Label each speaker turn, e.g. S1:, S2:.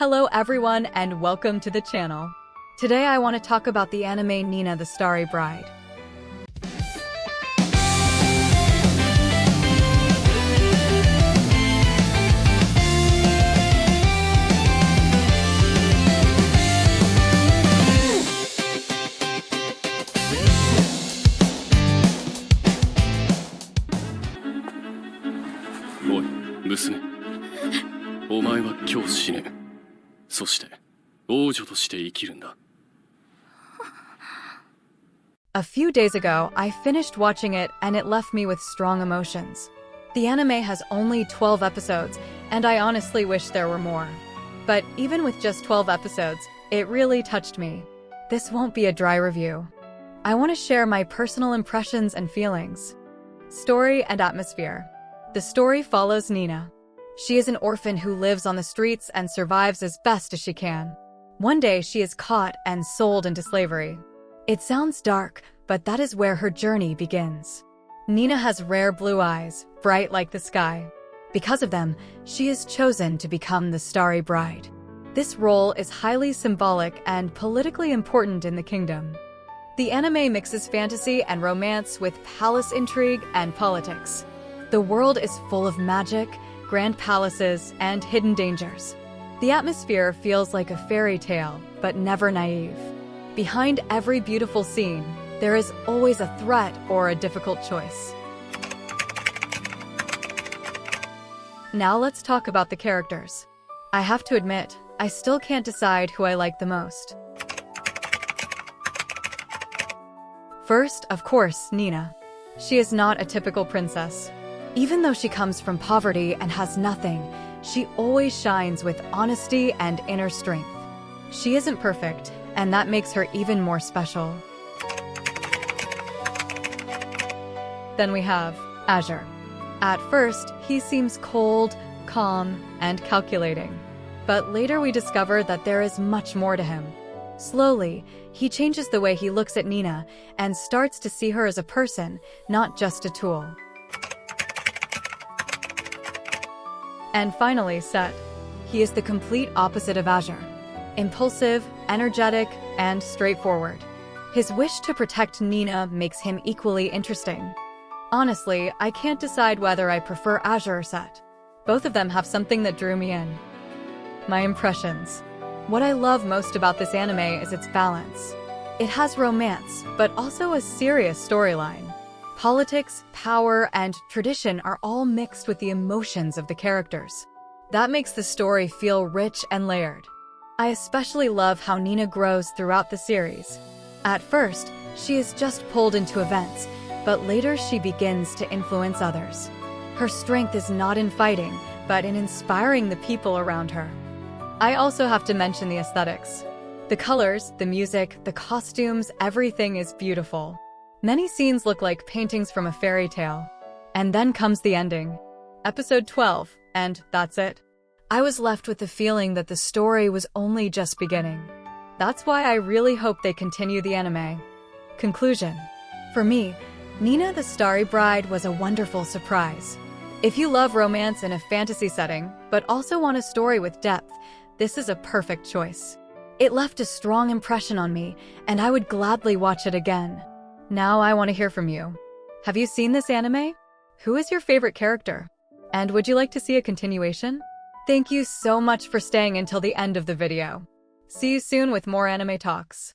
S1: Hello everyone and welcome to the channel. Today I want to talk about the anime Nina the Starry Bride.
S2: Oi, 娘。お前は今日死ね。そして王女として生きるんだ。
S1: A few days ago, I finished watching it and it left me with strong emotions. The anime has only 12 episodes, and I honestly wish there were more. But even with just 12 episodes, it really touched me. This won't be a dry review. I want to share my personal impressions and feelings. Story and atmosphere. The story follows Nina. She is an orphan who lives on the streets and survives as best as she can. One day, she is caught and sold into slavery. It sounds dark, but that is where her journey begins. Nina has rare blue eyes, bright like the sky. Because of them, she is chosen to become the Starry Bride. This role is highly symbolic and politically important in the kingdom. The anime mixes fantasy and romance with palace intrigue and politics. The world is full of magic, grand palaces, and hidden dangers. The atmosphere feels like a fairy tale, but never naive. Behind every beautiful scene, there is always a threat or a difficult choice. Now let's talk about the characters. I have to admit, I still can't decide who I like the most. First, of course, Nina. She is not a typical princess. Even though she comes from poverty and has nothing, she always shines with honesty and inner strength. She isn't perfect, and that makes her even more special. Then we have Azure. At first, he seems cold, calm, and calculating. But later we discover that there is much more to him. Slowly, he changes the way he looks at Nina and starts to see her as a person, not just a tool. And finally, Sett. He is the complete opposite of Azure. Impulsive, energetic, and straightforward. His wish to protect Nina makes him equally interesting. Honestly, I can't decide whether I prefer Azure or Sett. Both of them have something that drew me in. My impressions. What I love most about this anime is its balance. It has romance, but also a serious storyline. Politics, power, and tradition are all mixed with the emotions of the characters. That makes the story feel rich and layered. I especially love how Nina grows throughout the series. At first, she is just pulled into events, but later she begins to influence others. Her strength is not in fighting, but in inspiring the people around her. I also have to mention the aesthetics. The colors, the music, the costumes, everything is beautiful. Many scenes look like paintings from a fairy tale. And then comes the ending. Episode 12, and that's it. I was left with the feeling that the story was only just beginning. That's why I really hope they continue the anime. Conclusion. For me, Nina the Starry Bride was a wonderful surprise. If you love romance in a fantasy setting, but also want a story with depth, this is a perfect choice. It left a strong impression on me, and I would gladly watch it again. Now I want to hear from you. Have you seen this anime? Who is your favorite character? And would you like to see a continuation? Thank you so much for staying until the end of the video. See you soon with more anime talks.